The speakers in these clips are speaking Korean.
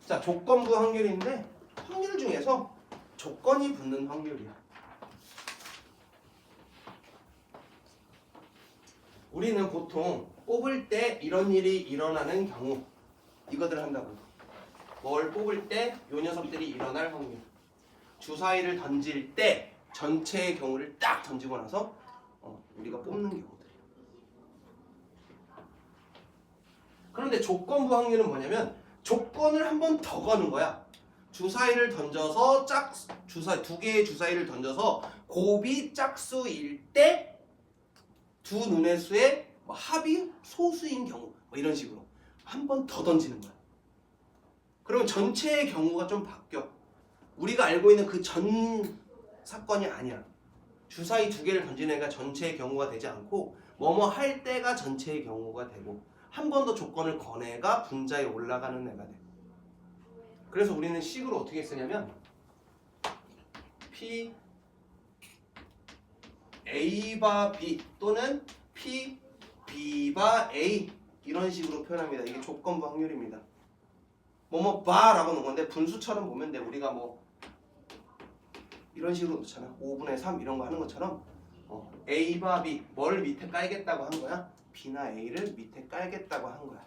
자, 조건부 확률인데 확률 중에서 조건이 붙는 확률이야. 우리는 보통 뽑을 때 이런 일이 일어나는 경우 이거들 한다고. 뭘 뽑을 때 요 녀석들이 일어날 확률. 주사위를 던질 때 전체의 경우를 딱 던지고 나서 우리가 뽑는 경우들이야. 그런데 조건부 확률은 뭐냐면 조건을 한 번 더 거는 거야. 주사위를 던져서 두 개의 주사위를 던져서 곱이 짝수일 때 두 눈의 수의 합이 소수인 경우 이런 식으로 한 번 더 던지는 거야. 그러면 전체의 경우가 좀 바뀌어. 우리가 알고 있는 그 전 사건이 아니야. 주사위 두 개를 던지는 애가 전체의 경우가 되지 않고 뭐뭐 할 때가 전체의 경우가 되고 한 번 더 조건을 건 애가 분자에 올라가는 애가 돼. 그래서 우리는 식을 어떻게 쓰냐면 P A바 B 또는 P B바 A 이런 식으로 표현합니다. 이게 조건부 확률입니다. 뭐뭐 바라고 놓은 건데 분수처럼 보면 돼. 우리가 뭐 이런 식으로 놓잖아. 5분의 3 이런 거 하는 것처럼 A바 B 뭘 밑에 깔겠다고 한 거야? B나 A를 밑에 깔겠다고 한 거야.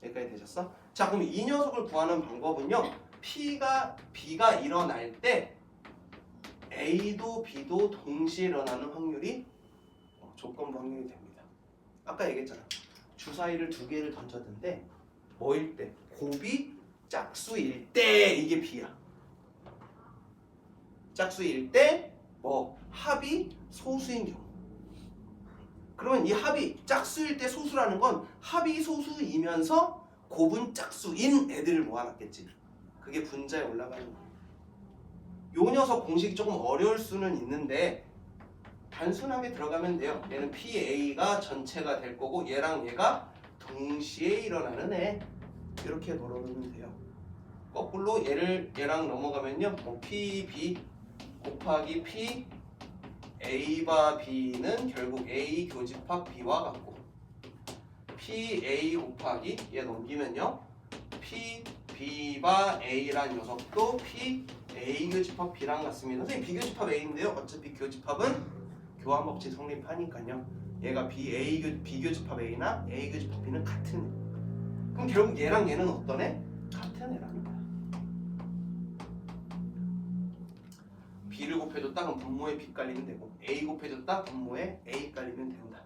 여기까지 되셨어? 자, 그럼 이 녀석을 구하는 방법은요. B가 일어날 때 A도 B도 동시에 일어나는 확률이 조건부 확률이 됩니다. 아까 얘기했잖아. 주사위를 두 개를 던졌는데 뭐일 때? 곱이 짝수일 때 이게 B야. 짝수일 때 합이 소수인 경우. 그러면 이 합이 짝수일 때 소수라는 건 합이 소수이면서 곱은 짝수인 애들을 모아놨겠지. 그게 분자에 올라가는 거야. 요 녀석 공식이 조금 어려울 수는 있는데 단순하게 들어가면 돼요. 얘는 PA가 전체가 될 거고 얘랑 얘가 동시에 일어나는 애. 이렇게 걸어놓으면 돼요. 거꾸로 얘랑 넘어가면요. PB 곱하기 P A바 B는 결국 A 교집합 B와 같고 PA 곱하기 얘 넘기면요. P B바 A란 녀석도 P A 교집합 B랑 같습니다. 선생님 비교집합 A인데요. 어차피 교집합은 교환법칙 성립하니까요. 얘가 비교집합 A나 A 교집합 B는 같은 애. 그럼 결국 얘랑 얘는 어떤 애? 같은 애라는 거야. B를 곱해줬다 그럼 분모에 B 깔리면 되고 A 곱해줬다 분모에 A 깔리면 된다.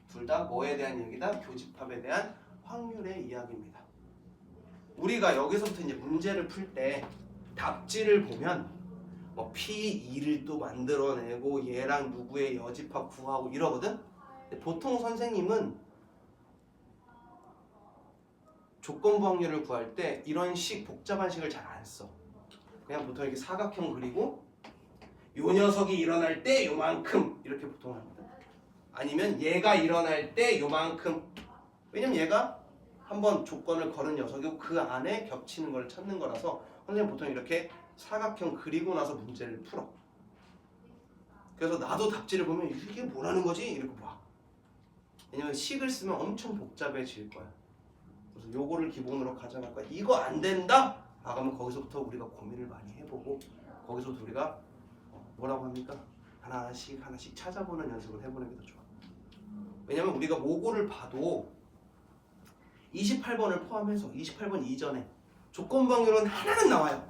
둘 다 뭐에 대한 얘기다? 교집합에 대한 확률의 이야기입니다. 우리가 여기서부터 이제 문제를 풀 때 답지를 보면 P2를 또 만들어내고 얘랑 누구의 여집합 구하고 이러거든? 근데 보통 선생님은 조건부 확률을 구할 때 이런 복잡한 식을 잘 안 써. 그냥 보통 이렇게 사각형 그리고 요 녀석이 일어날 때 요만큼 이렇게 보통 합니다. 아니면 얘가 일어날 때 요만큼. 왜냐면 얘가 한번 조건을 걸은 녀석이고 그 안에 겹치는 걸 찾는 거라서 선생님 보통 이렇게 사각형 그리고 나서 문제를 풀어. 그래서 나도 답지를 보면 이게 뭐라는 거지? 이렇게 봐. 왜냐면 식을 쓰면 엄청 복잡해질 거야. 그래서 요거를 기본으로 가져갈 거야. 이거 안 된다? 그러면 거기서부터 우리가 고민을 많이 해보고 거기서부터 우리가 뭐라고 합니까? 하나씩 찾아보는 연습을 해보는 게 더 좋아. 왜냐면 우리가 모고를 봐도 28번을 포함해서 28번 이전에 조건부 확률은 하나는 나와요.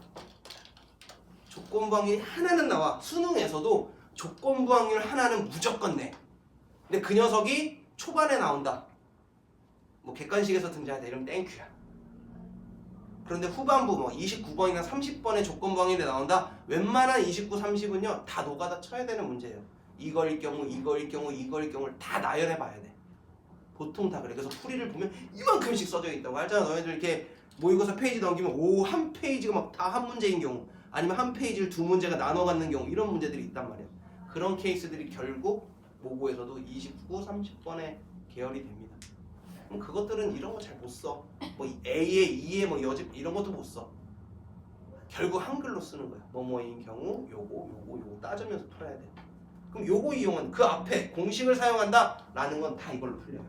조건부 확률이 하나는 나와. 수능에서도 조건부 확률 하나는 무조건 내. 근데 그 녀석이 초반에 나온다. 뭐 객관식에서 등장하다 이러면 땡큐야. 그런데 후반부 29번이나 30번의 조건부 확률이 나온다. 웬만한 29, 30은요 다 노가다 쳐야 되는 문제예요. 이거일 경우를 다 나열해 봐야 돼. 보통 다 그래. 그래서 풀이를 보면 이만큼씩 써져 있다고 알잖아. 너희들 이렇게 모의고사 페이지 넘기면 한 페이지가 막 다 한 문제인 경우 아니면 한 페이지를 두 문제가 나눠 갖는 경우 이런 문제들이 있단 말이야. 그런 케이스들이 결국 모고에서도 29, 30번에 계열이 됩니다. 그럼 그것들은 이런 거 잘 못 써. A에 E에 여집 이런 것도 못 써. 결국 한글로 쓰는 거야. 뭐뭐인 경우 요거 따지면서 풀어야 돼. 그럼 요거 이용한 그 앞에 공식을 사용한다 라는 건 다 이걸로 풀려요.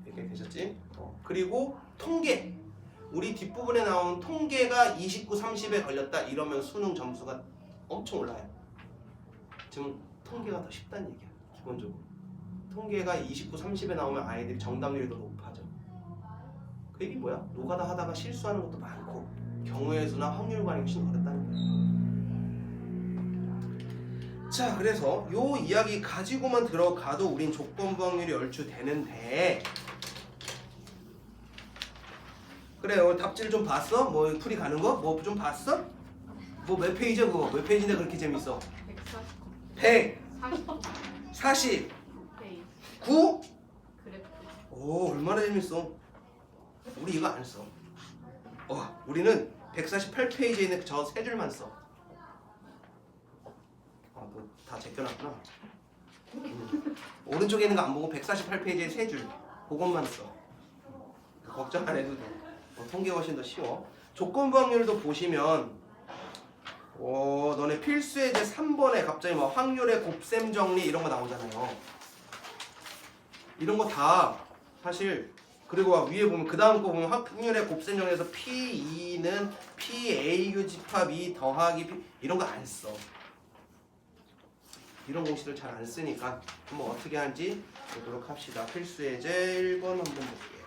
이렇게 되셨지? 그리고 통계. 우리 뒷부분에 나온 통계가 29, 30에 걸렸다 이러면 수능 점수가 엄청 올라요. 지금 통계가 더 쉽다는 얘기야. 기본적으로 통계가 29, 30에 나오면 아이들이 정답률이 더 높아져. 그 얘기 뭐야? 노가다 하다가 실수하는 것도 많고 경우의 수나 확률 관이 훨씬 어렵다는 거야. 자, 그래서 요 이야기 가지고만 들어가도 우린 조건부 확률이 얼추 되는데, 그래 오늘 답지를 좀 봤어? 뭐 풀이 가는 거? 뭐 좀 봤어? 뭐 몇 페이지야 그거? 몇 페이지인데 그렇게 재밌어? 149 그래프. 오, 얼마나 재밌어. 우리 이거 안 써. 우리는 148페이지에 있는 저 세 줄만 써. 너 다 제껴놨구나. 오른쪽에 있는 거 안 보고 148페이지에 세 줄. 그것만 써. 걱정 안 해도 돼. 통계가 훨씬 더 쉬워. 조건부 확률도 보시면 너네 필수의 제 3번에 갑자기 막 확률의 곱셈 정리 이런 거 나오잖아요. 이런 거 다 사실, 그리고 위에 보면 그 다음 거 보면 확률의 곱셈 정리에서 P2는 PAU 집합 2 더하기 P 이런 거 안 써. 이런 공식들 잘 안 쓰니까 한번 어떻게 하는지 보도록 합시다. 필수의 제 1번 한번 볼게요.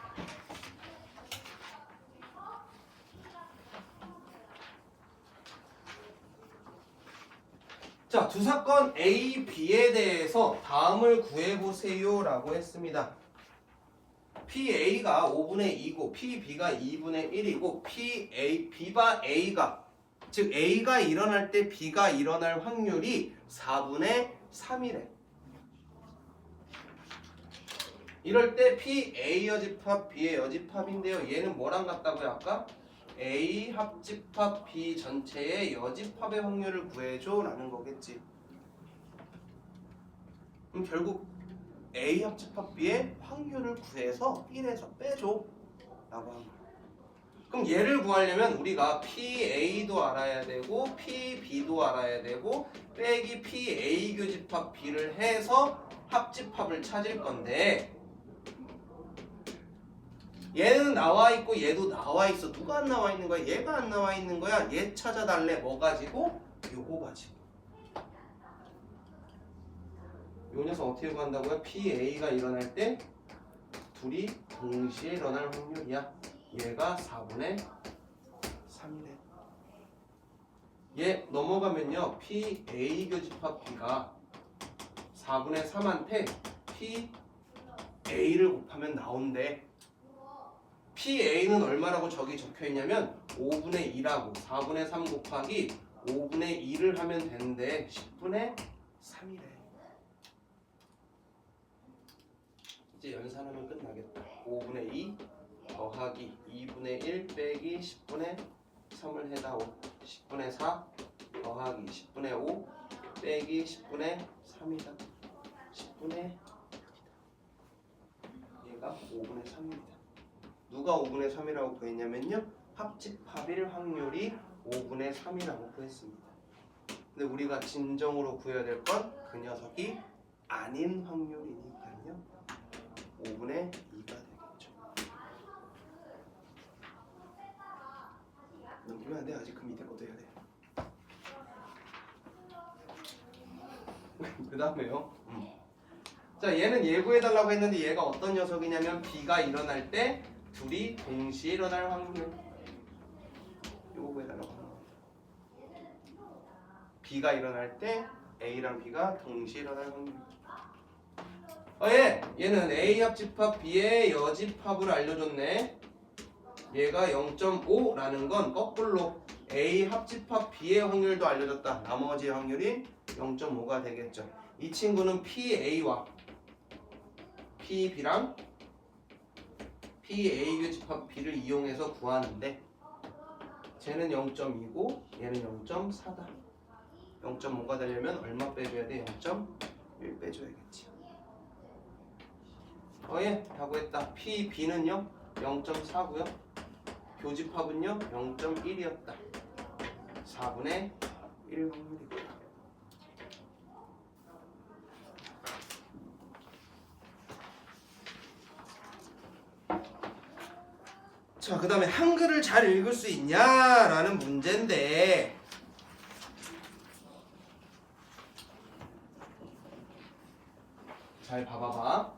자, 두 사건 A, B에 대해서 다음을 구해보세요 라고 했습니다. PA가 5분의 2고 PB가 2분의 1이고 B가 A가, 즉 A가 일어날 때 B가 일어날 확률이 4분의 3이래. 이럴 때 PA 여집합 B의 여집합인데요. 얘는 뭐랑 같다고요 아까? A 합집합 B 전체의 여집합의 확률을 구해줘 라는 거겠지. 그럼 결국 A 합집합 B의 확률을 구해서 1에서 빼줘 라고 하는 거야. 그럼 얘를 구하려면 우리가 PA도 알아야 되고 PB도 알아야 되고 빼기 PA 교집합 B를 해서 합집합을 찾을 건데, 얘는 나와 있고 얘도 나와 있어. 누가 안 나와 있는 거야? 얘가 안 나와 있는 거야. 얘 찾아달래. 뭐 가지고? 요거 가지고. 요 녀석 어떻게 구한다고요? PA가 일어날 때 둘이 동시에 일어날 확률이야. 얘가 4분의 3이래. 얘 넘어가면요 PA 교집합 B가 4분의 3한테 PA를 곱하면 나온대. PA는 얼마라고 저기 적혀있냐면 5분의 2라고 4분의 3 곱하기 5분의 2를 하면 되는데 10분의 3이래. 이제 연산하면 끝나겠다. 5분의 2 더하기 2분의 1 빼기 10분의 3을 해다오. 10분의 4 더하기 10분의 5 빼기 10분의 3이다. 10분의 얘가 5분의 3입니다. 누가 5분의 3이라고 구했냐면요 합집합일 확률이 5분의 3이라고 구했습니다. 근데 우리가 진정으로 구해야 될 건 그 녀석이 아닌 확률이니까요 5분의 2가 되겠죠. 넘기면 안 돼. 아직 그 밑에 것도 해야 돼. 그 다음에요 자, 얘는 예구해달라고 했는데 얘가 어떤 녀석이냐면 B가 일어날 때 둘이 동시에 일어날 확률. 요거 구해달라고 하는 거예요. B가 일어날 때 A랑 B가 동시에 일어날 확률. 얘는 A 합집합 B의 여집합을 알려줬네. 얘가 0.5라는 건 거꾸로 A 합집합 B의 확률도 알려줬다. 나머지의 확률이 0.5가 되겠죠. 이 친구는 PA와 PB랑 PA 교집합 B를 이용해서 구하는데 쟤는 0.2고 얘는 0.4다. 0.5가 되려면 얼마 빼줘야 돼? 0.1 빼줘야겠지. 다 구했다. PB는요 0.4고요 교집합은요 0.1이었다 4분의 1 확률이고요. 자, 그 다음에 한글을 잘 읽을 수 있냐라는 문제인데 잘 봐봐봐.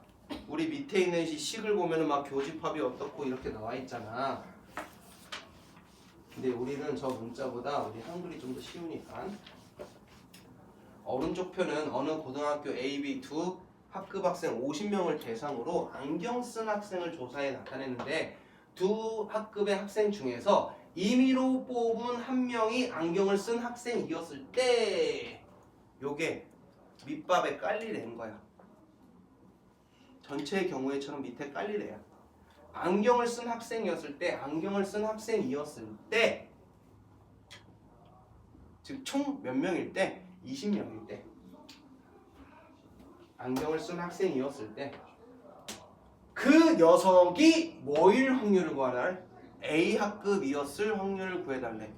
우리 밑에 있는 식을 보면은 막 교집합이 어떻고 이렇게 나와 있잖아. 근데 우리는 저 문자보다 우리 한글이 좀 더 쉬우니까 오른쪽 표는 어느 고등학교 A, B 두 학급 학생 50명을 대상으로 안경 쓴 학생을 조사해 나타냈는데 두 학급의 학생 중에서 임의로 뽑은 한 명이 안경을 쓴 학생이었을 때 요게 밑밥에 깔리래는 거야. 전체의 경우에처럼 밑에 깔리래요. 안경을 쓴 학생이었을 때, 안경을 쓴 학생이었을 때, 즉 총 몇 명일 때? 20명일 때. 안경을 쓴 학생이었을 때 그 녀석이 뭐일 확률을 구하라? A 학급이었을 확률을 구해달래.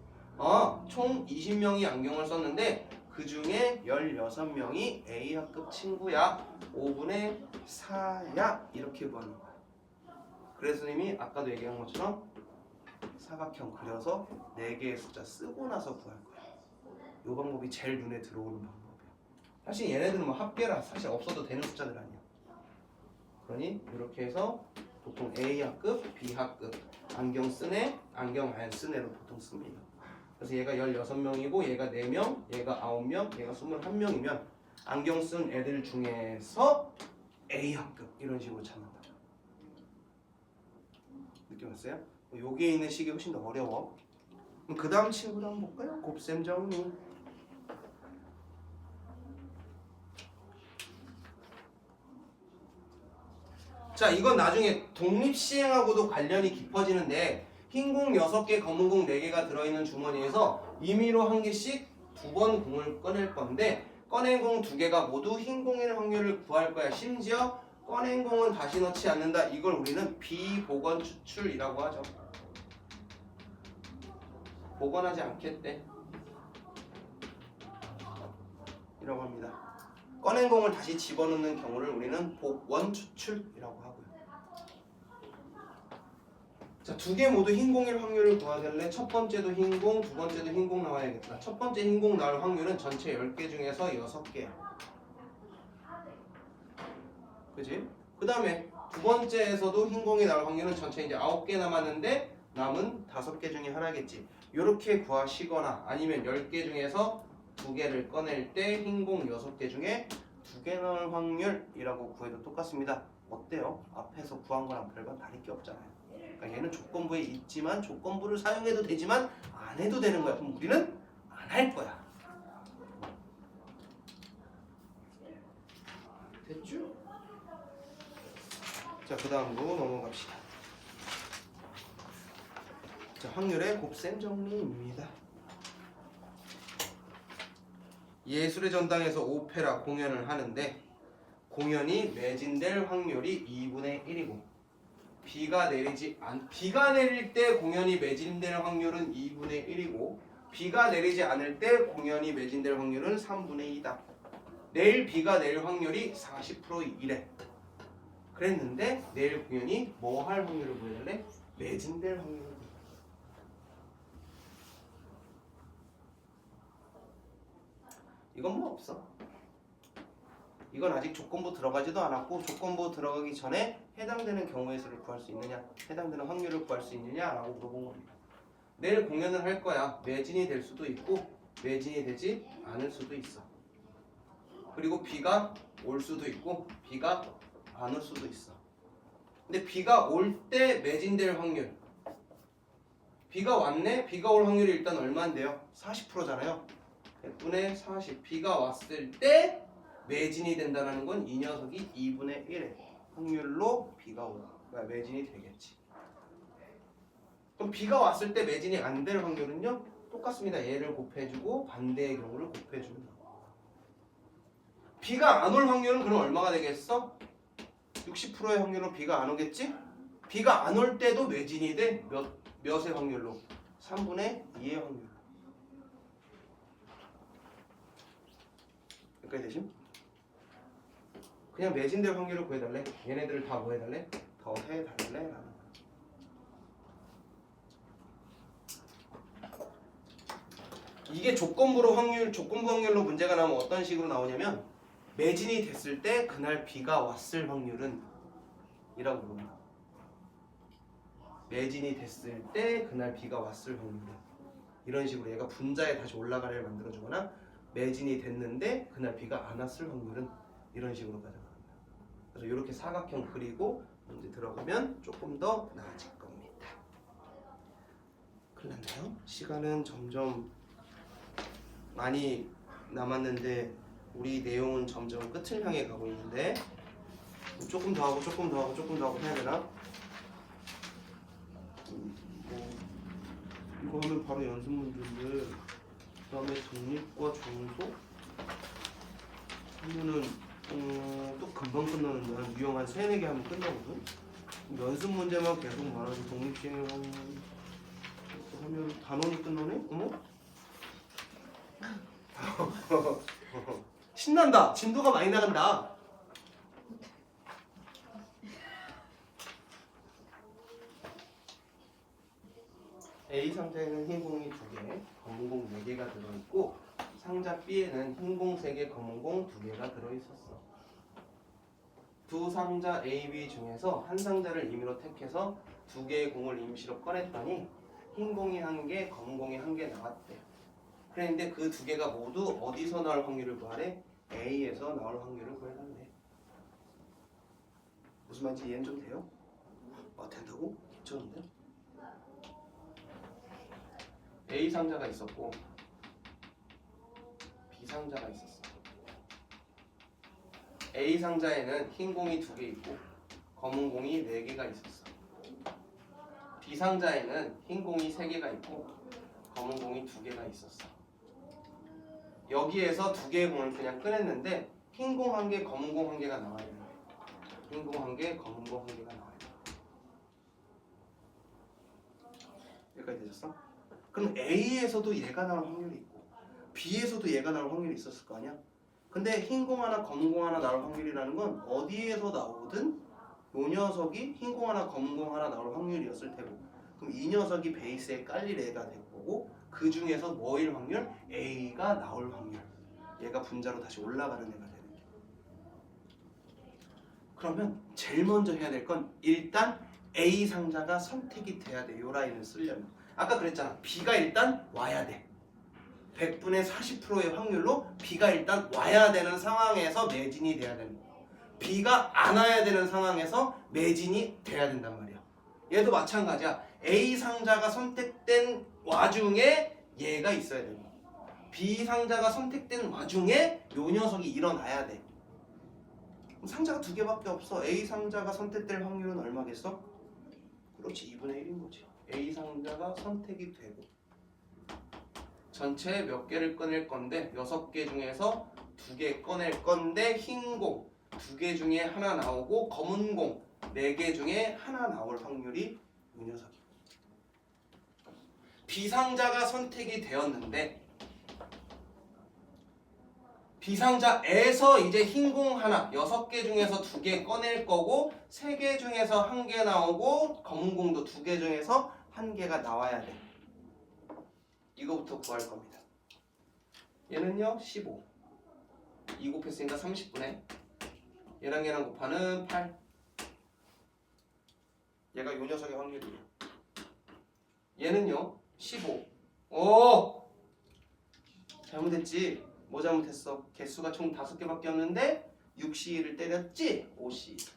총 20명이 안경을 썼는데 그 중에 16명이 A 학급 친구야. 5분의 4야. 이렇게 구하는 거야. 그래서 선생님이 아까도 얘기한 것처럼 사각형 그려서 4개의 숫자 쓰고 나서 구할 거야. 이 방법이 제일 눈에 들어오는 방법이야. 사실 얘네들은 뭐 합계라 사실 없어도 되는 숫자들 아니야. 그러니 이렇게 해서 보통 A 학급, B 학급, 안경 쓴 애, 안경 안 쓴 애로 보통 씁니다. 그래서 얘가 16명이고 얘가 4명, 얘가 9명, 얘가 21명이면 안경 쓴 애들 중에서 A 학급 이런 식으로 찾는다. 느낌 왔어요? 여기에 있는 식이 훨씬 더 어려워. 그럼 그 다음 친구도 한번 볼까요? 곱셈 정리. 자, 이건 나중에 독립시행하고도 관련이 깊어지는데 흰 공 6개, 검은 공 4개가 들어있는 주머니에서 임의로 한 개씩 2번 공을 꺼낼 건데 꺼낸 공 2개가 모두 흰 공일 확률을 구할 거야. 심지어 꺼낸 공은 다시 넣지 않는다. 이걸 우리는 비복원 추출이라고 하죠. 복원하지 않겠대 이라고 합니다. 꺼낸 공을 다시 집어넣는 경우를 우리는 복원 추출이라고 하고요. 자, 2개 모두 흰 공일 확률을 구하길래 첫 번째도 흰 공, 두 번째도 흰 공 나와야겠다. 첫 번째 흰 공 나올 확률은 전체 10개 중에서 6개야. 그지? 그 다음에 두 번째에서도 흰 공이 나올 확률은 전체 이제 9개 남았는데 남은 5개 중에 하나겠지. 요렇게 구하시거나 아니면 10개 중에서 2개를 꺼낼 때 흰 공 6개 중에 2개 나올 확률이라고 구해도 똑같습니다. 어때요? 앞에서 구한 거랑 별반 다를 게 없잖아요. 그러니까 얘는 조건부에 있지만 조건부를 사용해도 되지만 안 해도 되는 거야. 그럼 우리는 안 할 거야. 됐죠? 자, 그 다음으로 넘어갑시다. 자, 확률의 곱셈 정리입니다. 예술의 전당에서 오페라 공연을 하는데 공연이 매진될 확률이 2분의 1이고 비가 내릴 때 공연이 매진될 확률은 2분의 1이고 비가 내리지 않을 때 공연이 매진될 확률은 3분의 2다. 내일 비가 내릴 확률이 40%이래. 그랬는데 내일 공연이 뭐 할 확률을 보여달래? 매진될 확률을 보여달래. 이건 뭐 없어. 이건 아직 조건부 들어가지도 않았고 조건부 들어가기 전에 해당되는 경우의 수를 구할 수 있느냐, 해당되는 확률을 구할 수 있느냐라고 물어본 겁니다. 내일 공연을 할 거야. 매진이 될 수도 있고 매진이 되지 않을 수도 있어. 그리고 비가 올 수도 있고 비가 안 올 수도 있어. 근데 비가 올 때 매진될 확률, 비가 왔네? 비가 올 확률이 일단 얼마인데요? 40%잖아요. 100분의 40. 비가 왔을 때 매진이 된다는 건 이 녀석이 2분의 1의 확률로 비가 매진이 되겠지. 그럼 비가 왔을 때 매진이 안 될 확률은요? 똑같습니다. 얘를 곱해주고 반대의 경우를 곱해주면 돼. 비가 안 올 확률은 그럼 얼마가 되겠어? 60%의 확률로 비가 안 오겠지? 비가 안 올 때도 매진이 돼? 몇의 확률로? 3분의 2의 확률. 여기까지 되심? 그냥 매진될 확률을 구해달래. 얘네들을 다 뭐 해달래? 더 해달래 라는 거야. 이게 조건부 확률로 문제가 나오면 어떤 식으로 나오냐면 매진이 됐을 때 그날 비가 왔을 확률은 이라고 부릅니다. 매진이 됐을 때 그날 비가 왔을 확률은 이런 식으로 얘가 분자에 다시 올라가를 만들어주거나 매진이 됐는데 그날 비가 안 왔을 확률은 이런 식으로 가져갑니다. 그래서 이렇게 사각형 그리고 문제 들어가면 조금 더 나아질 겁니다. 큰일 났나요? 시간은 점점 많이 남았는데 우리 내용은 점점 끝을 향해 가고 있는데 조금 더 하고 조금 더 하고 조금 더 하고 해야 되나? 뭐 이거 하면 바로 연습 문제인데 그 다음에 독립과 중소 하면은 또 금방 끝나는 거야. 유형 한 3-4개 하면 끝나거든. 연습 문제만 계속 말하지 독립시행을 하면 단원이 끝나네? 어머? 신난다. 진도가 많이 나간다. A 상자에는 흰 공이 2개, 검은 공 4개가 들어있고 상자 B에는 흰 공 3개, 검은 공 2개가 들어있었어. 두 상자 A, B 중에서 한 상자를 임의로 택해서 2개의 공을 임시로 꺼냈더니 흰 공이 1개, 검은 공이 1개 나왔대. 그런데 그 2개가 모두 어디서 나올 확률을 구하래? A에서 나올 확률을 구해달래. 무슨 말인지 이해는 좀 돼요? 된다고? 괜찮은데? A 상자가 있었고 B 상자가 있었어. A 상자에는 흰 공이 2개 있고 검은 공이 4개가 있었어. B 상자에는 흰 공이 3개가 있고 검은 공이 2개가 있었어. 여기에서 2개의 공을 그냥 꺼냈는데 흰 공 1개, 검은 공 1개가 나와야 돼. 흰 공 1개, 검은 공 1개가 나와야 돼. 여기까지 되셨어? 그럼 A에서도 얘가 나올 확률이 있고 B에서도 얘가 나올 확률이 있었을 거 아니야? 근데 흰 공 하나, 검은 공 하나 나올 확률이라는 건 어디에서 나오든 요 녀석이 흰 공 하나, 검은 공 하나 나올 확률이었을 테고 그럼 이 녀석이 베이스에 깔릴 애가 될 거고 그 중에서 뭐일 확률? A가 나올 확률. 얘가 분자로 다시 올라가는 애가 되는 게. 그러면 제일 먼저 해야 될 건 일단 A 상자가 선택이 돼야 돼. 요 라인을 쓰려면. 아까 그랬잖아. B가 일단 와야 돼. 100분의 40%의 확률로 B가 일단 와야 되는 상황에서 매진이 돼야 되는 거야. B가 안 와야 되는 상황에서 매진이 돼야 된단 말이야. 얘도 마찬가지야. A 상자가 선택된 와중에 얘가 있어야 되는 거야. B 상자가 선택된 와중에 요 녀석이 일어나야 돼. 상자가 2개밖에 없어. A 상자가 선택될 확률은 얼마겠어? 그렇지, 2분의 1인 거지. A 상자가 선택이 되고 전체 몇 개를 꺼낼 건데 6개 중에서 2개 꺼낼 건데 흰 공 2개 중에 하나 나오고 검은 공 4개 중에 하나 나올 확률이 이 녀석이고 B상자가 선택이 되었는데 B상자에서 이제 흰 공 하나 6개 중에서 2개 꺼낼 거고 3개 중에서 1개 나오고 검은 공도 2개 중에서 1개가 나와야 돼. 이거부터 구할 겁니다. 얘는요 15 2 곱했으니까 30분의 얘랑 얘랑 곱하는 8 얘가 요 녀석의 확률이에요. 얘는요 15 오! 잘못했지? 뭐 잘못했어? 개수가 총 5개밖에 없는데 6C를 때렸지? 5C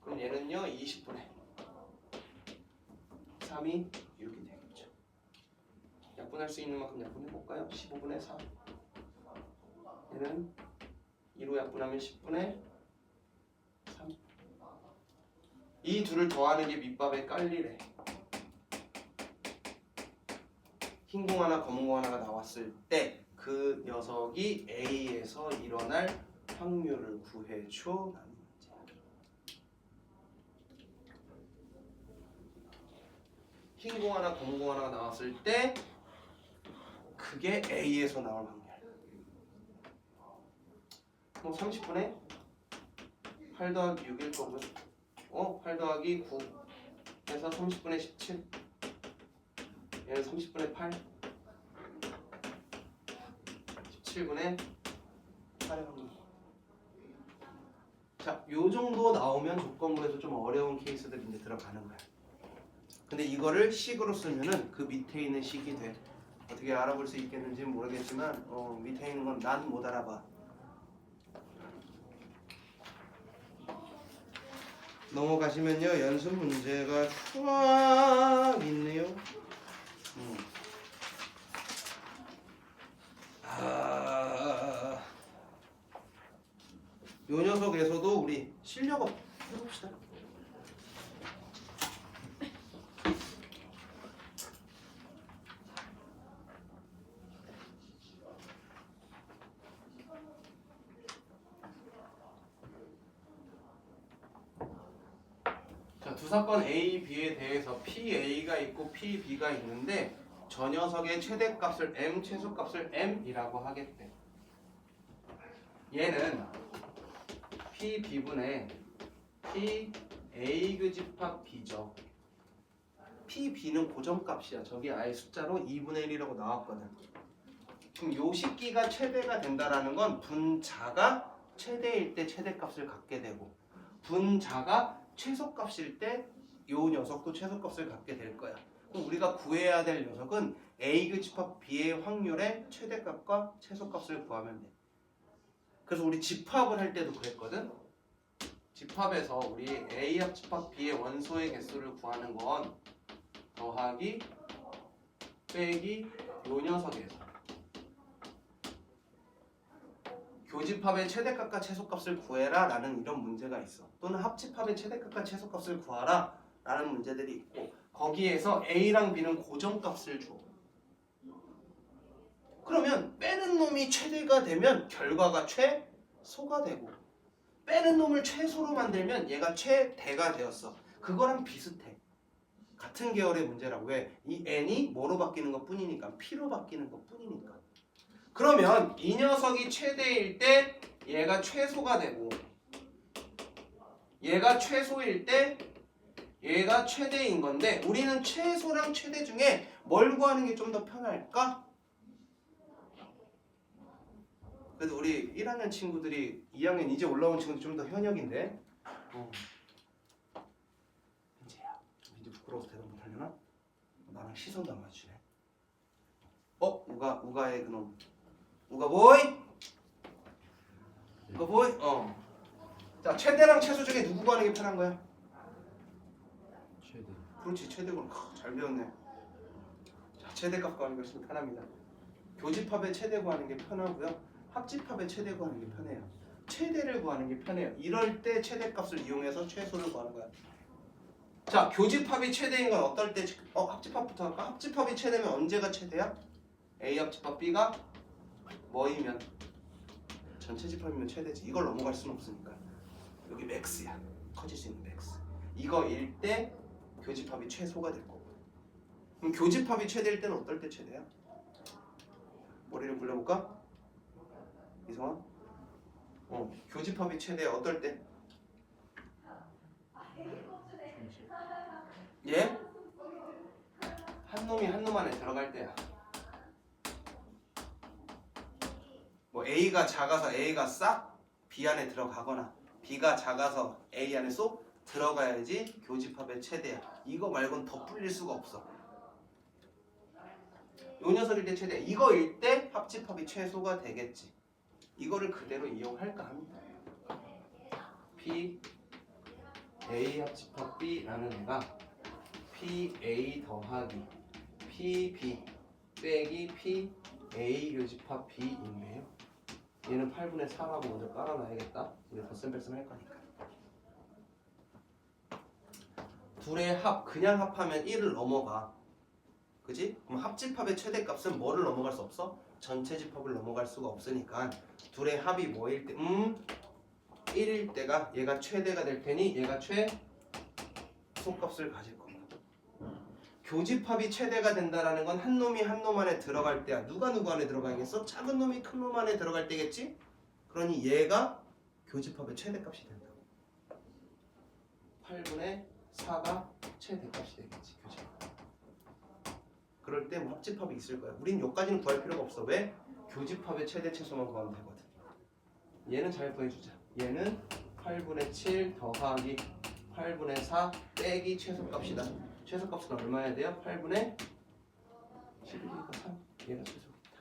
그럼 얘는요 20분의 3이 이렇게 되겠죠. 약분할 수 있는 만큼 약분해볼까요? 15분의 4 얘는 2로 약분하면 10분의 3 이 둘을 더하는 게 밑밥에 깔리래. 흰 공 하나 검은 공 하나가 나왔을 때 그 녀석이 A에서 일어날 확률을 구해줘. 흰 공 하나 검은 공 하나가 나왔을 때 그게 A에서 나올 확률. 그럼 30분의 8 더하기 6일 거고요. 8 더하기 9 해서 30분의 17 얘는 30분의 8 17분의 8의 확률. 자, 요 정도 나오면 조건부에서 좀 어려운 케이스들이 이제 들어가는 거야. 근데 이거를 식으로 쓰면은 그 밑에 있는 식이 돼. 어떻게 알아볼 수 있겠는지는 모르겠지만 밑에 있는 건 난 못 알아봐. 넘어가시면요, 연습 문제가 쫙 있네요. 요 녀석에서도 우리 실력업 해봅시다. 자, 두 사건 A, B에 대해서 PA가 있고 PB가 있는데 저 녀석의 최대값을 M, 최소값을 M이라고 하겠대. 얘는 PB분의 PA 교집합 B죠. PB는 고정값이야. 저기 아예 숫자로 2분의 1이라고 나왔거든. 그럼 요 식기가 최대가 된다라는 건 분자가 최대일 때 최대값을 갖게 되고 분자가 최소값일 때 요 녀석도 최소값을 갖게 될 거야. 그럼 우리가 구해야 될 녀석은 A 교집합 B의 확률의 최대값과 최소값을 구하면 돼. 그래서 우리 집합을 할 때도 그랬거든. 집합에서 우리 A 합집합 B의 원소의 개수를 구하는 건 더하기 빼기 요 녀석에서 교집합의 최대값과 최소값을 구해라 라는 이런 문제가 있어. 또는 합집합의 최대값과 최소값을 구하라 라는 문제들이 있고 거기에서 A랑 B는 고정값을 줘. 그러면 빼는 놈이 최대가 되면 결과가 최소가 되고 빼는 놈을 최소로 만들면 얘가 최대가 되었어. 그거랑 비슷해. 같은 계열의 문제라고. 왜? 이 n이 뭐로 바뀌는 것 뿐이니까. p로 바뀌는 것 뿐이니까. 그러면 이 녀석이 최대일 때 얘가 최소가 되고 얘가 최소일 때 얘가 최대인 건데 우리는 최소랑 최대 중에 뭘 구하는 게 좀 더 편할까? 그래도 우리 1학년 친구들이 2학년 이제 올라온 친구들 좀 더 현역인데 민지 부끄러워서 대답 못하려나? 나랑 시선도 안 맞추네. 우가의 그놈 우가보이? 우가보이? 자, 최대랑 최소 중에 누구 구하는 게 편한 거야? 최대. 그렇지, 최대군. 잘 배웠네. 자, 최대값 구하는 게 훨씬 편합니다. 교집합의 최대 구하는 게 편하고요. 합집합의 최대 구하는 게 편해요. 최대를 구하는 게 편해요. 이럴 때 최대값을 이용해서 최소를 구하는 거야. 자, 교집합이 최대인 건 어떨 때? 합집합부터 할까? 합집합이 최대면 언제가 최대야? A 합집합 B가 뭐이면 전체 집합이면 최대지. 이걸 넘어갈 수는 없으니까 여기 맥스야. 커질 수 있는 맥스. 이거일 때 교집합이 최소가 될 거고. 그럼 교집합이 최대일 때는 어떨 때 최대야? 머리를 굴려볼까? 이성아? 교집합이 최대야. 어떨 때? 예? 한 놈이 한 놈 안에 들어갈 때야. 뭐 A가 작아서 A가 싹 B 안에 들어가거나 B가 작아서 A 안에 쏙 들어가야지 교집합의 최대야. 이거 말고는 더 불릴 수가 없어. 요 녀석일 때 최대야. 이거일 때 합집합이 최소가 되겠지. 이거를 그대로 이용할까 합니다. P A 합집합 B라는 애가 PA 더하기 PB 빼기 PA 교집합 B인데요. 얘는 8분의 4라고 먼저 깔아놔야겠다. 우리 덧셈뺄셈 할 거니까. 둘의 합, 그냥 합하면 1을 넘어가. 그지? 그럼 합집합의 최대값은 뭐를 넘어갈 수 없어? 전체 집합을 넘어갈 수가 없으니까 둘의 합이 뭐일 때? 1일 때가 얘가 최대가 될 테니 얘가 최소값을 가질 겁니다. 교집합이 최대가 된다라는 건 한 놈이 한 놈 안에 들어갈 때야. 누가 누구 안에 들어가겠어? 작은 놈이 큰 놈 안에 들어갈 때겠지? 그러니 얘가 교집합의 최대값이 된다고. 8분의 4가 최대값이 되겠지. 교집합. 그럴 때 뭐 합집합이 있을 거야. 우린 여기까지는 구할 필요가 없어. 왜? 교집합의 최대 최소만 구하면 되거든. 얘는 잘 구해주자. 얘는 8분의 7 더하기 8분의 4 빼기 최소값이다. 최소값은 얼마야 돼요? 8분의 11이니까 3. 얘가 최소겠다.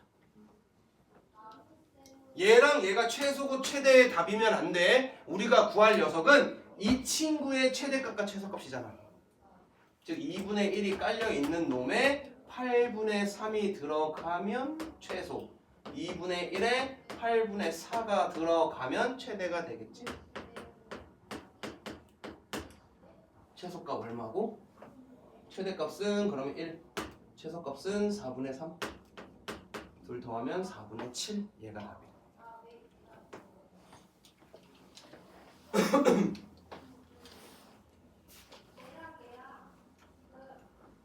얘랑 얘가 최소고 최대의 답이면 안 돼. 우리가 구할 녀석은 이 친구의 최대값과 최소값이잖아. 즉 2분의 1이 깔려 있는 놈에 8분의 3이 들어가면 최소. 2분의 1에 8분의 4가 들어가면 최대가 되겠지. 최소값 얼마고? 최대값은 그러면 1. 최소값은 4분의 3. 둘 더하면 4분의 7. 얘가 답이야.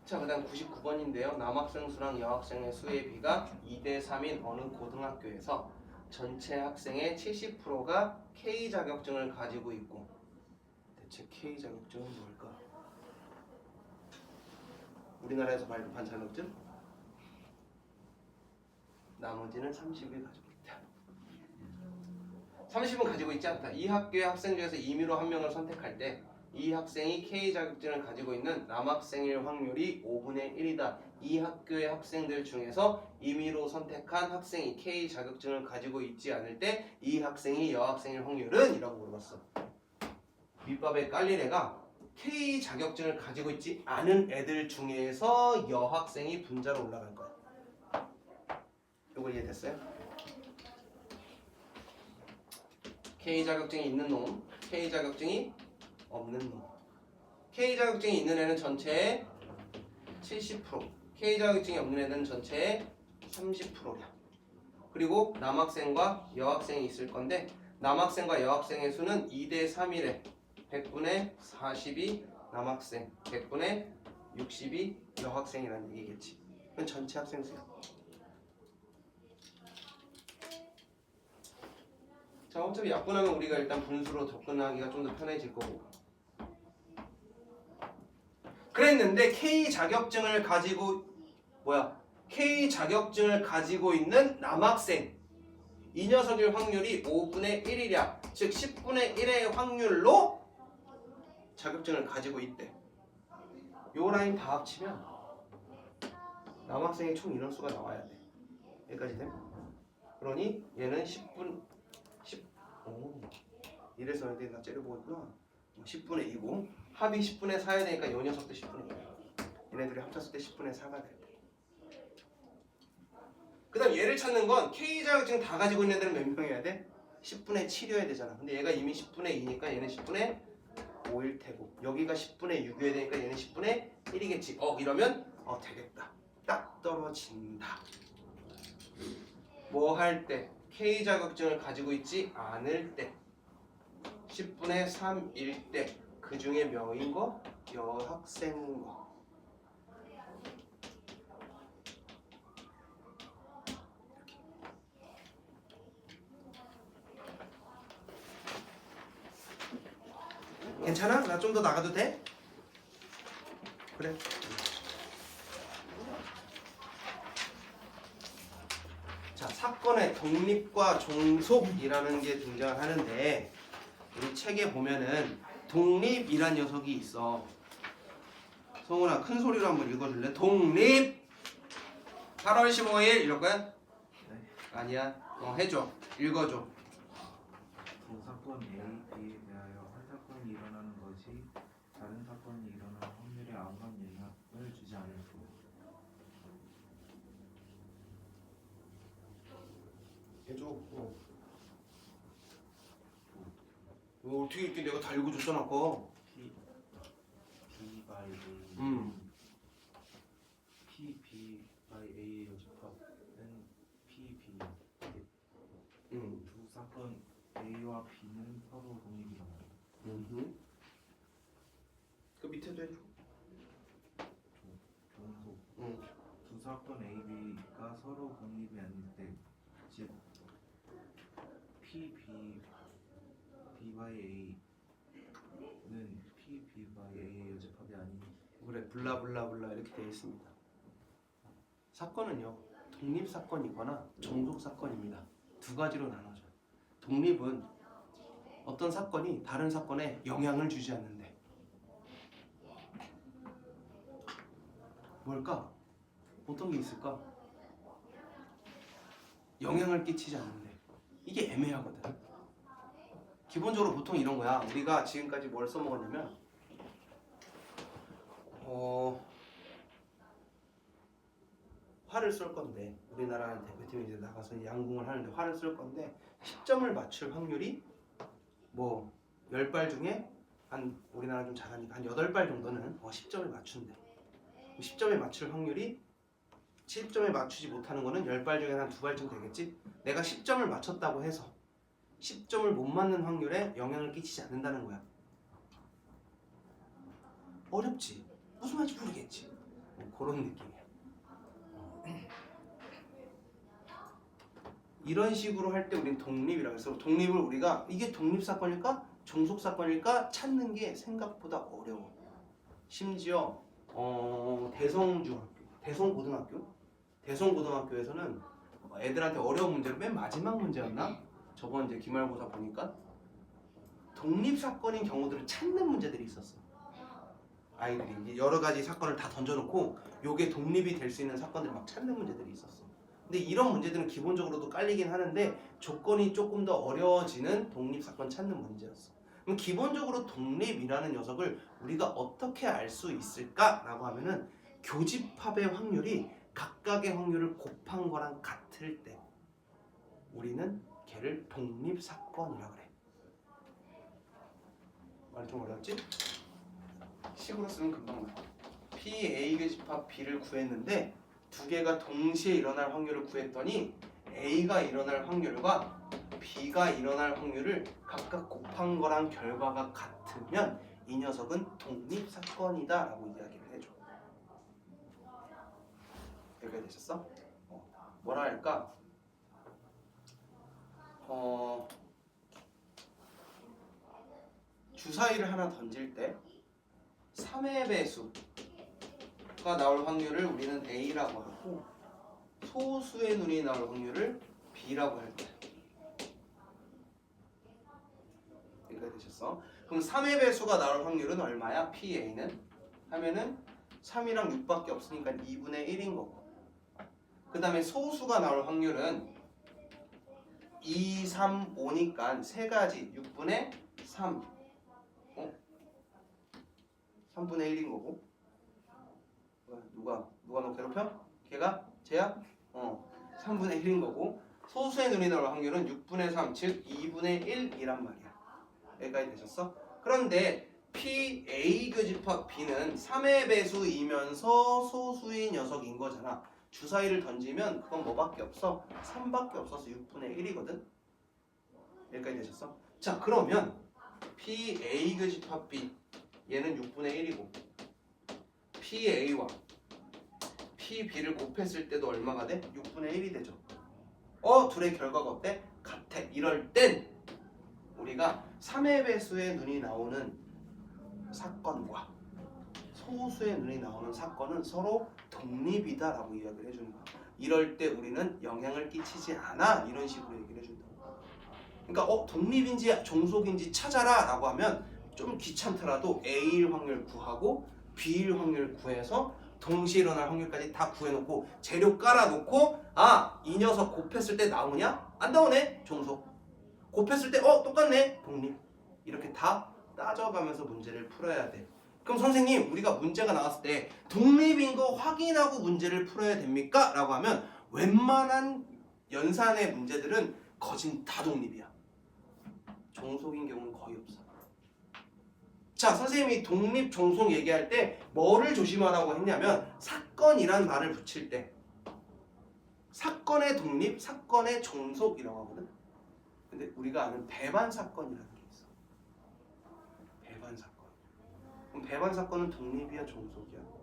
자, 그 다음 99번인데요. 남학생 수랑 여학생의 수의 비가 2대 3인 어느 고등학교에서 전체 학생의 70%가 K 자격증을 가지고 있고, 대체 K 자격증은 뭘까? 우리나라에서 발급한 자격증? 나머지는 30을 가지고 있다. 30은 가지고 있지 않다. 이 학교의 학생 중에서 임의로 한 명을 선택할 때 이 학생이 K 자격증을 가지고 있는 남학생일 확률이 5분의 1이다. 이 학교의 학생들 중에서 임의로 선택한 학생이 K 자격증을 가지고 있지 않을 때 이 학생이 여학생일 확률은? 이라고 물어봤어. 밑밥에 깔린 애가 K 자격증을 가지고 있지 않은 애들 중에서 여학생이 분자로 올라갈 거야. 요거 이해됐어요? K 자격증이 있는 놈, K 자격증이 없는 놈. K 자격증이 있는 애는 전체의 70%, K 자격증이 없는 애는 전체의 30%야. 그리고 남학생과 여학생이 있을 건데 남학생과 여학생의 수는 2대 3이래. 100분의 40이 남학생, 100분의 60이 여학생이라는 얘기겠지. 그건 전체 학생 수야. 자, 어차피 약분하면 우리가 일단 분수로 접근하기가 좀 더 편해질 거고. 그랬는데 K 자격증을 가지고 K 자격증을 가지고 있는 남학생 이 녀석일 확률이 5분의 1이랴. 즉 10분의 1의 확률로 자격증을 가지고 있대. 요 라인 다 합치면 남학생의 총 인원수가 나와야 돼. 여기까지 돼? 그러니 얘는 10분 10 오, 이래서 애들이 나 째려보고 있구나. 10분의 2고 합이 10분의 4야 되니까 요 녀석도 10분의 2. 얘네들이 합쳤을 때 10분의 4가 돼. 그 다음 얘를 찾는 건 K 자격증 다 가지고 있는 애들은 몇 명이어야 돼? 10분의 7이어야 되잖아. 근데 얘가 이미 10분의 2니까 얘는 10분의 5일 테고 여기가 10분의 6이어야 되니까 얘는 10분의 1이겠지. 이러면 되겠다. 딱 떨어진다. 뭐 할 때? K 자격증을 가지고 있지 않을 때 10분의 3일 때 그 중에 명인 거? 여학생 거. 괜찮아? 나 좀 더 나가도 돼? 그래. 자, 사건의 독립과 종속이라는 게 등장하는데 우리 책에 보면은 독립이란 녀석이 있어. 성훈아 큰 소리로 한번 읽어줄래? 독립 8월 15일 이럴 거야? 네. 아니야. 해줘. 읽어줘. 두 사건 A, B에 대하여 한 사건이 일어나는 것이 다른 사건이 일어날 확률에 아무런 영향을 주지 않을 수. 해줘. 어떻게 이렇게 내가 다 읽어줬잖아 아까. P by A. P B by A의 여집합은 P B. 두 사건 A와 B는 서로 독립이다. 그 밑에도 해줘. 종속. 두 사건 A, B가 서로 독립이 아닐 때, 즉 P B by A는 P B by A의 여집합이 아닌. 그래 블라블라블라 이렇게 되어 있습니다. 사건은요, 독립사건이거나 종속사건입니다. 두 가지로 나눠져요. 독립은 어떤 사건이 다른 사건에 영향을 주지 않는데. 뭘까? 어떤 게 있을까? 영향을 끼치지 않는데. 이게 애매하거든. 기본적으로 보통 이런 거야. 우리가 지금까지 뭘 써먹었냐면 활을 쏠 건데, 우리나라 대표팀이 이제 나가서 양궁을 하는데 활을 쏠 건데 10점을 맞출 확률이 뭐 10발 중에 한, 우리나라 좀 잘하니까 한 8발 정도는 10점을 맞춘대. 10점에 맞출 확률이 7점에 맞추지 못하는 거는 10발 중에 한 2발쯤 되겠지? 내가 10점을 맞췄다고 해서 10점을 못 맞는 확률에 영향을 끼치지 않는다는 거야. 어렵지? 무슨 말인지 모르겠지? 뭐 그런 느낌이야. 이런 식으로 할 때 우리는 독립이라고 해서, 독립을 우리가 이게 독립사건일까? 종속사건일까? 찾는 게 생각보다 어려워. 심지어 대성고등학교에서는 애들한테 어려운 문제를 맨 마지막 문제였나? 저번 이제 기말고사 보니까 독립사건인 경우들을 찾는 문제들이 있었어. 아이들이 이제 여러 가지 사건을 다 던져놓고 요게 독립이 될 수 있는 사건들을 막 찾는 문제들이 있었어. 근데 이런 문제들은 기본적으로도 깔리긴 하는데 조건이 조금 더 어려워지는 독립사건 찾는 문제였어. 그럼 기본적으로 독립이라는 녀석을 우리가 어떻게 알 수 있을까라고 하면은 교집합의 확률이 각각의 확률을 곱한 거랑 같을 때 우리는 걔를 독립사건이라고 그래. 말 좀 어렵지? 식으로 쓰면 금방 나와. P, A 교집합 B를 구했는데 두 개가 동시에 일어날 확률을 구했더니 A가 일어날 확률과 B가 일어날 확률을 각각 곱한 거랑 결과가 같으면 이 녀석은 독립사건이다 라고 이야기를 해줘. 여기가 되셨어? 뭐라 할까? 주사위를 하나 던질 때 3의 배수가 나올 확률을 우리는 A라고 하고 소수의 눈이 나올 확률을 B라고 할 거야. 여기가 되셨어? 그럼 3의 배수가 나올 확률은 얼마야? PA는? 하면은 3이랑 6밖에 없으니까 2분의 1인 거고, 그 다음에 소수가 나올 확률은 2, 3, 5니까 세 가지 6분의 3 3분의 1인 거고. 누가 너 괴롭혀? 걔가? 쟤야? 3분의 1인 거고, 소수의 눈이 나올 확률은 6분의 3, 즉 2분의 1이란 말이야. 여기까지 되셨어? 그런데 PA 교집합 B는 3의 배수이면서 소수의 녀석인 거잖아. 주사위를 던지면 그건 뭐밖에 없어? 3밖에 없어서 6분의 1이거든? 여기까지 되셨어? 자, 그러면 PA 교집합 B 얘는 6분의 1이고 PA와 PB를 곱했을 때도 얼마가 돼? 6분의 1이 되죠. 둘의 결과가 어때? 같아. 이럴 땐 우리가 3의 배수의 눈이 나오는 사건과 소수의 눈이 나오는 사건은 서로 독립이다 라고 이야기를 해주는 거야. 이럴 때 우리는 영향을 끼치지 않아, 이런 식으로 얘기를 해준다고. 그러니까 독립인지 종속인지 찾아라 라고 하면 좀 귀찮더라도 A일 확률 구하고 B일 확률 구해서 동시에 일어날 확률까지 다 구해놓고 재료 깔아놓고, 이 녀석 곱했을 때 나오냐? 안 나오네? 종속. 곱했을 때 똑같네? 독립. 이렇게 다 따져가면서 문제를 풀어야 돼. 그럼 선생님, 우리가 문제가 나왔을 때 독립인 거 확인하고 문제를 풀어야 됩니까? 라고 하면 웬만한 연산의 문제들은 거진 다 독립이야. 종속인 경우는 거의 없어. 자, 선생님이 독립, 종속 얘기할 때 뭐를 조심하라고 했냐면 사건이란 말을 붙일 때 사건의 독립, 사건의 종속이라고 하거든. 근데 우리가 아는 배반 사건이라는 게 있어. 배반 사건. 그럼 배반 사건은 독립이야, 종속이야?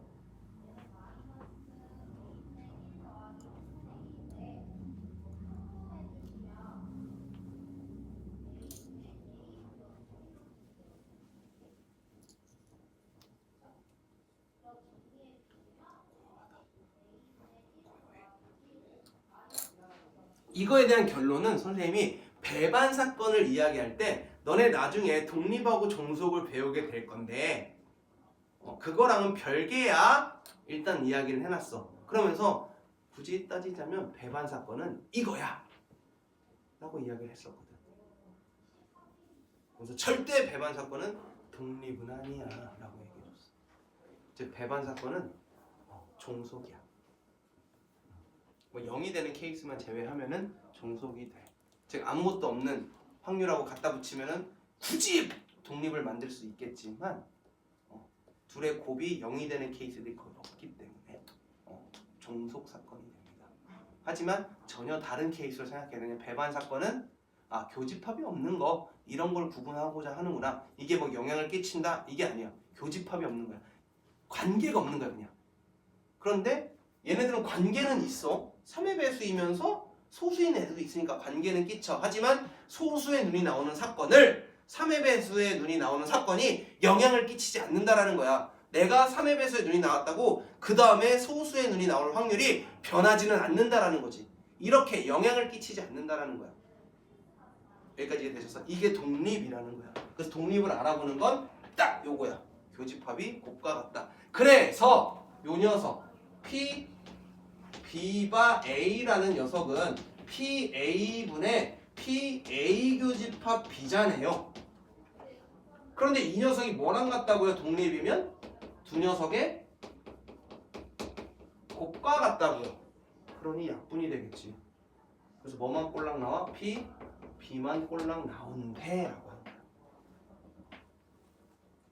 이거에 대한 결론은 선생님이 배반 사건을 이야기할 때 너네 나중에 독립하고 종속을 배우게 될 건데 그거랑은 별개야 일단 이야기를 해놨어. 그러면서 굳이 따지자면 배반 사건은 이거야 라고 이야기를 했었거든. 그래서 절대 배반 사건은 독립은 아니야 라고 얘기해줬어. 즉 배반 사건은 종속이야. 뭐 0이 되는 케이스만 제외하면은 종속이 돼. 즉 아무것도 없는 확률하고 갖다 붙이면은 굳이 독립을 만들 수 있겠지만 둘의 곱이 0이 되는 케이스들이 거의 없기 때문에 종속 사건이 됩니다. 하지만 전혀 다른 케이스로 생각해야 되냐. 배반 사건은 교집합이 없는 거 이런 걸 구분하고자 하는구나. 이게 뭐 영향을 끼친다 이게 아니야. 교집합이 없는 거야. 관계가 없는 거야 그냥. 그런데 얘네들은 관계는 있어. 3의 배수이면서 소수인 애들도 있으니까 관계는 끼쳐. 하지만 소수의 눈이 나오는 사건을 3의 배수의 눈이 나오는 사건이 영향을 끼치지 않는다라는 거야. 내가 3의 배수의 눈이 나왔다고 그 다음에 소수의 눈이 나올 확률이 변하지는 않는다라는 거지. 이렇게 영향을 끼치지 않는다라는 거야. 여기까지 이해되셨어? 이게 독립이라는 거야. 그래서 독립을 알아보는 건 딱 요거야. 교집합이 곱과 같다. 그래서 요 녀석 P B바 A라는 녀석은 PA분의 PA 교집합 B자네요. 그런데 이 녀석이 뭐랑 같다고요? 독립이면 두 녀석의 곱과 같다고요. 그러니 약분이 되겠지. 그래서 뭐만 꼴랑 나와? P, B만 꼴랑 나온대 라고 하는 거야.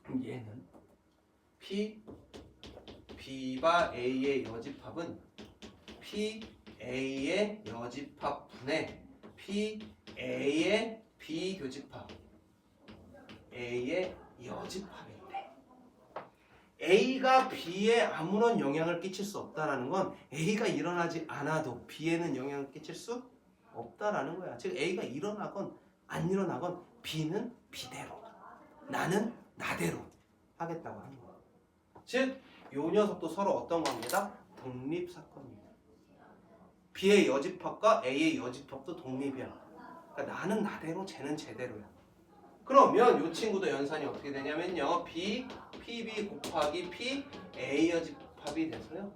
그럼 얘는 P, B바 A의 여집합은 PA의 여집합분의 PA의 비교집합 A의 여집합인데 A가 B에 아무런 영향을 끼칠 수 없다라는 건 A가 일어나지 않아도 B에는 영향을 끼칠 수 없다라는 거야. 즉 A가 일어나건 안 일어나건 B는 B대로 나는 나대로 하겠다고 하는 거야. 즉 요 녀석도 서로 어떤 관계다? 독립사건입니다. B의 여집합과 A의 여집합도 독립이야. 그러니까 나는 나대로 쟤는 쟤대로야. 그러면 이 친구도 연산이 어떻게 되냐면요. B, PB 곱하기 P, A 여집합이 돼서요.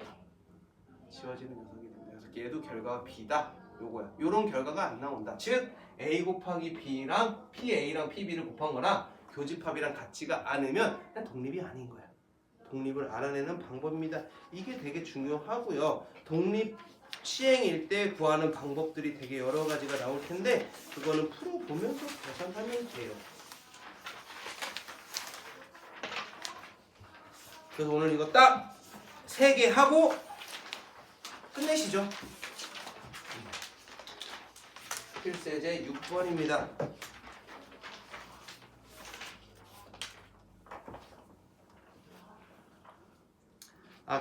지워지는 녀석이 됩니다. 그래서 얘도 결과가 B다. 요거야. 요런 결과가 안 나온다. 즉 A 곱하기 B랑 PA랑 PB를 곱한 거랑 교집합이랑 같지가 않으면 그냥 독립이 아닌 거야. 독립을 알아내는 방법입니다. 이게 되게 중요하고요. 독립 시행일 때 구하는 방법들이 되게 여러 가지가 나올 텐데 그거는 풀어보면서 계산하면 돼요. 그래서 오늘 이거 딱 3개 하고 끝내시죠. 필세제 6번입니다.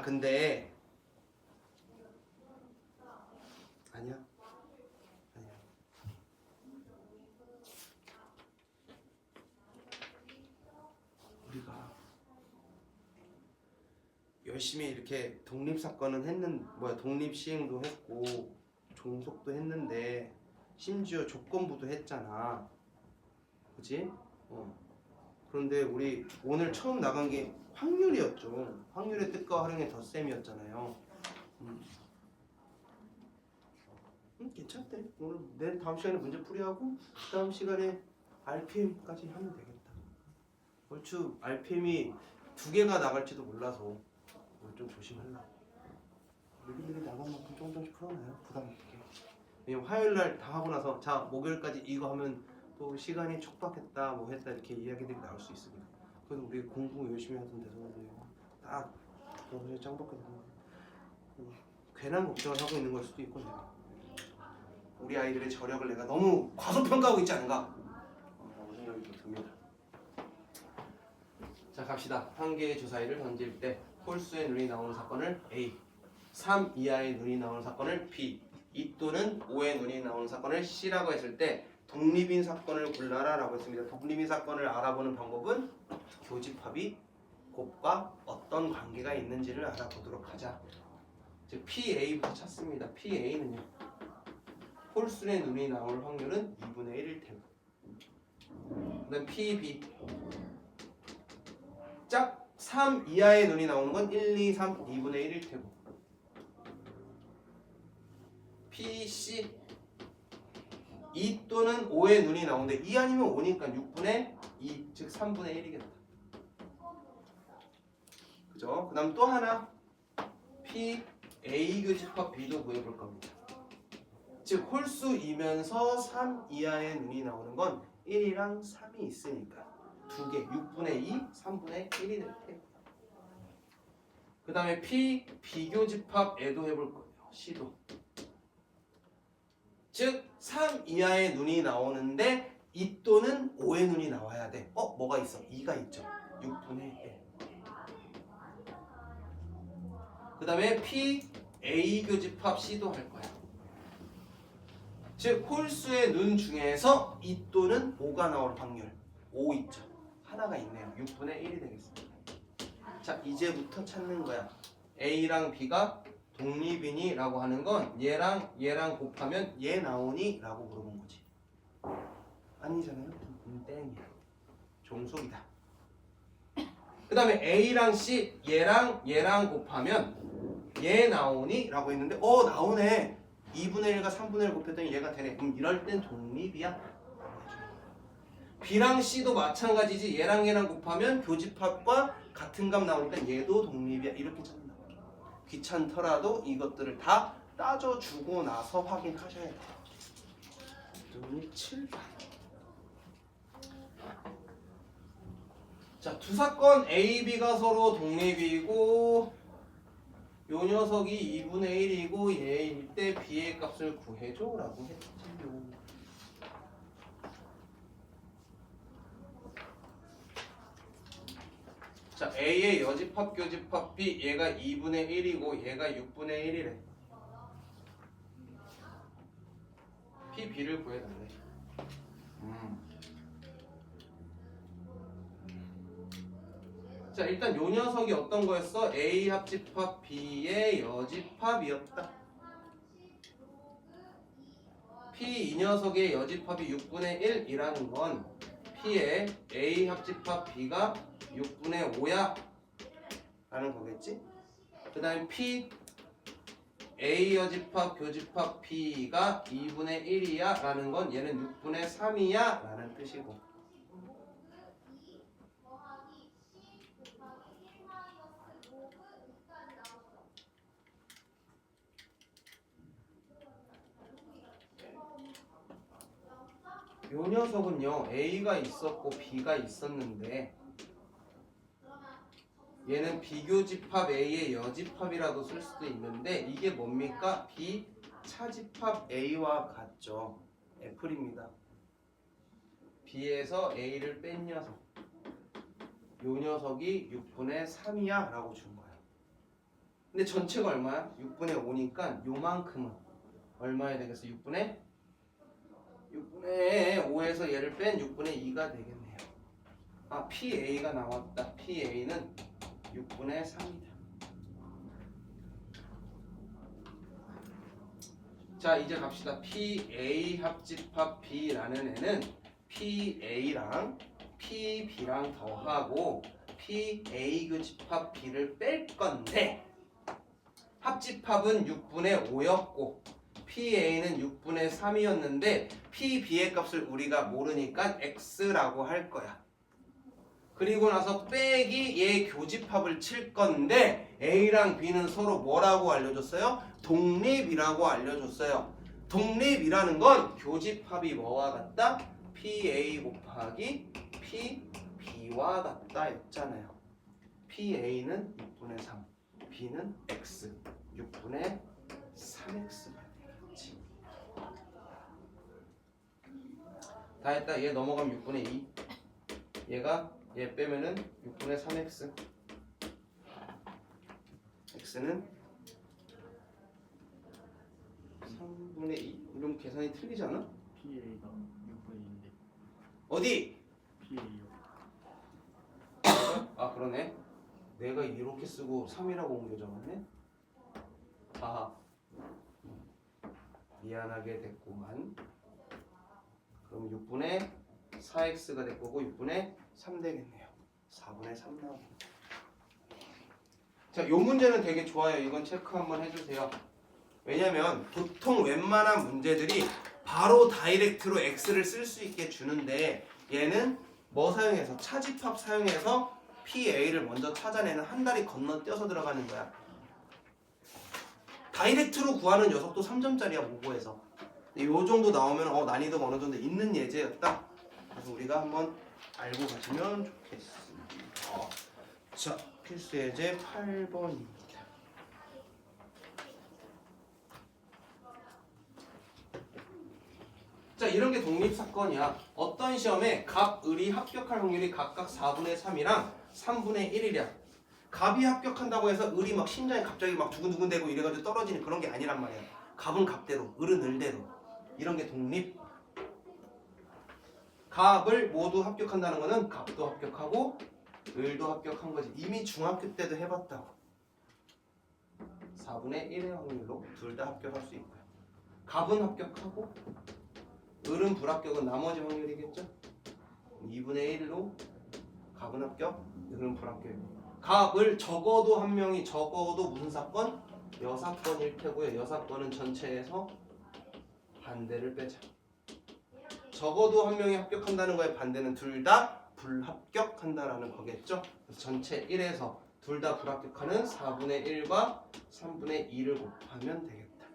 근데 아니야. 우리가 열심히 이렇게 독립 사건은 독립 시행도 했고 종속도 했는데 심지어 조건부도 했잖아. 그치? 그런데 우리 오늘 처음 나간 게 확률이었죠. 확률의 뜻과 활용의 덧셈이었잖아요. 괜찮대. 오늘 내일 다음 시간에 문제 풀이하고 다음 시간에 RPM까지 하면 되겠다. 얼추 RPM이 2개가 나갈지도 몰라서 오늘 좀 조심하려고. 미리미리 나간 만큼 조금씩 풀어놔요. 부담 없게. 왜냐면 화요일날 다 하고 나서 자 목요일까지 이거 하면 또 시간이 촉박했다 뭐 했다 이렇게 이야기들이 나올 수 있으니까. 그래도 우리 공부 열심히 하던 데서 딱 너무 짱박하게 괜한 걱정을 하고 있는 걸 수도 있고 내가. 우리 아이들의 저력을 내가 너무 과소평가하고 있지 않은가 라고 생각이 좀 듭니다. 자 갑시다. 한 개의 주사위를 던질 때 홀수의 눈이 나오는 사건을 A, 3 이하의 눈이 나오는 사건을 B, 2 또는 5의 눈이 나오는 사건을 C라고 했을 때 독립인 사건을 골라라 라고 했습니다. 독립인 사건을 알아보는 방법은 교집합이 곱과 어떤 관계가 있는지를 알아보도록 하자. 즉 PA부터 찾습니다. PA는요 홀수의 눈이 나올 확률은 2분의 1일 테고. 그 다음 PB 짝 3 이하의 눈이 나오는 건 1, 2, 3, 2분의 1일 테고. PC 2 또는 5의 눈이 나오는데 2 아니면 5니까 6분의 2, 즉 3분의 1이겠다. 그죠? 그 다음 또 하나 P A 교집합 B도 구해볼 겁니다. 즉 홀수이면서 3 이하의 눈이 나오는 건 1이랑 3이 있으니까 2개 6분의 2, 3분의 1이 될 테고. 그 다음에 P 비교집합 A도 해볼 거예요. C도. 즉 3 이하의 눈이 나오는데 2 또는 5의 눈이 나와야 돼. 뭐가 있어? 2가 있죠. 6분의 1. 그 다음에 P A 교집합 C도 할 거야. 즉 홀수의 눈 중에서 2 또는 5가 나올 확률 5 있죠. 하나가 있네요. 6분의 1이 되겠습니다. 자, 이제부터 찾는 거야. A랑 B가 독립이니? 라고 하는 건 얘랑 곱하면 얘 나오니? 라고 물어본 거지. 아니잖아요. 땡이야. 종속이다. 그 다음에 A랑 C 얘랑 곱하면 얘 나오니? 라고 했는데 나오네. 2분의 1과 3분의 1 곱했더니 얘가 되네. 그럼 이럴 땐 독립이야. B랑 C도 마찬가지지. 얘랑 곱하면 교집합과 같은 값 나오니까 얘도 독립이야. 이렇게 찾는다. 귀찮더라도 이것들을 다 따져주고 나서 확인하셔야 돼요. 독립 7번. 자, 두 사건 A, B가 서로 독립이고 요 녀석이 2분의 1이고 얘일 때 B의 값을 구해줘 라고 했지요. 자, A의 여집합 교집합 B 얘가 2분의 1이고 얘가 6분의 1이래. P, B를 구해달래. 자, 일단 요 녀석이 어떤 거였어? A 합집합 B의 여집합이었다. P 이 녀석의 여집합이 6분의 1이라는 건 P의 A 합집합 B가 6분의 5야 라는 거겠지? 그 다음에 P A 여집합 교집합 B가 2분의 1이야 라는 건 얘는 6분의 3이야 라는 뜻이고, 요 녀석은요 A가 있었고 B가 있었는데 얘는 비교집합 A의 여집합이라도 쓸 수도 있는데 이게 뭡니까? B 차집합 A와 같죠. F입니다. B에서 A를 뺀 녀석, 요 녀석이 6분의 3이야 라고 준 거야. 근데 전체가 얼마야? 6분의 5니까 요만큼은 얼마야 되겠어? 6분의 5에서 얘를 뺀 6분의 2가 되겠네요. PA가 나왔다. PA는 6분의 3이다. 자, 이제 갑시다. PA 합집합 B라는 애는 PA랑 PB랑 더하고 PA 교집합 B를 뺄 건데 합집합은 6분의 5였고 PA는 6분의 3이었는데 PB의 값을 우리가 모르니까 X라고 할 거야. 그리고 나서 빼기 얘 교집합을 칠 건데 A랑 B는 서로 뭐라고 알려줬어요? 독립이라고 알려줬어요. 독립이라는 건 교집합이 뭐와 같다? PA 곱하기 PB와 같다 였잖아요. PA는 6분의 3, B는 X, 6분의 3X가 되겠지. 다 했다. 얘 넘어가면 6분의 2. 얘 빼면은 6분의 3x. x는 3분의 2. 이러면 계산이 틀리잖아? PA가 6분의 2인데 어디? PA요. 그러네. 내가 이렇게 쓰고 3이라고 옮겨 적었네. 미안하게 됐구만. 그럼 6분의 4x가 될 거고 6분의 3 되겠네요. 4분의 3 나오겠네요. 자, 요 문제는 되게 좋아요. 이건 체크 한번 해주세요. 왜냐면 보통 웬만한 문제들이 바로 다이렉트로 x를 쓸 수 있게 주는데 얘는 뭐 사용해서 차집합 사용해서 PA를 먼저 찾아내는 한 다리 건너뛰어서 들어가는 거야. 다이렉트로 구하는 녀석도 3점짜리야 모고에서. 요 정도 나오면 난이도가 어느 정도 있는 예제였다. 그래서 우리가 한번 알고 가시면 좋겠습니다. 자, 필수 예제 8번입니다. 자, 이런 게 독립사건이야. 어떤 시험에 갑, 을이 합격할 확률이 각각 4분의 3이랑 3분의 1이랴. 갑이 합격한다고 해서 을이 막 심장이 갑자기 막 두근두근 대고 이래가지고 떨어지는 그런 게 아니란 말이야. 갑은 갑대로, 을은 을대로. 이런 게 독립. 갑을 모두 합격한다는 거는 갑도 합격하고 을도 합격한 거지. 이미 중학교 때도 해봤다고. 4분의 1의 확률로 둘 다 합격할 수 있고요. 갑은 합격하고 을은 불합격은 나머지 확률이겠죠? 2분의 1로 갑은 합격, 을은 불합격. 갑을 적어도 한 명이 적어도 무슨 사건? 여사건일 테고요. 여사건은 전체에서 반대를 빼자. 적어도 한 명이 합격한다는 거에 반대는 둘 다 불합격한다라는 거겠죠? 그래서 전체 1에서 둘 다 불합격하는 4분의 1과 3분의 2를 곱하면 되겠다.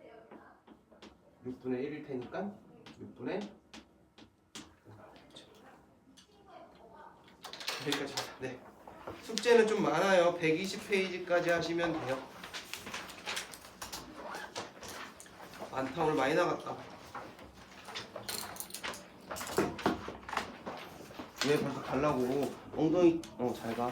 6분의 1일 테니까 6분의 여기까지 하자. 네. 숙제는 좀 많아요. 120페이지까지 하시면 돼요. 많다. 오늘 많이 나갔다. 왜 벌써 가려고? 엉덩이 잘 가.